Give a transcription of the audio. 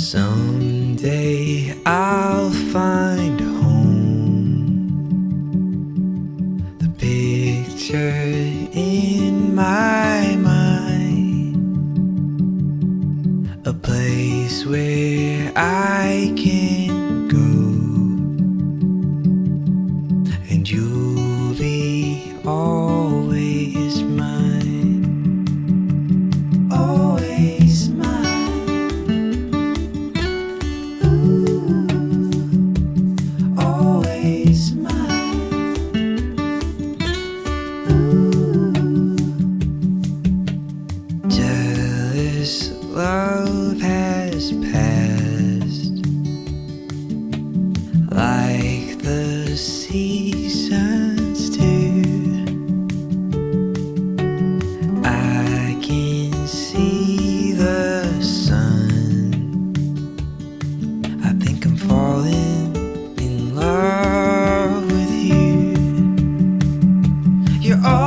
Someday I'll find home. The picture in my mind, a place where I can go, and you'll be always mine, always mine. Always mine. Jealous love has passed, like the seasons do. I can see the sun. I think I'm falling in love with you. You're all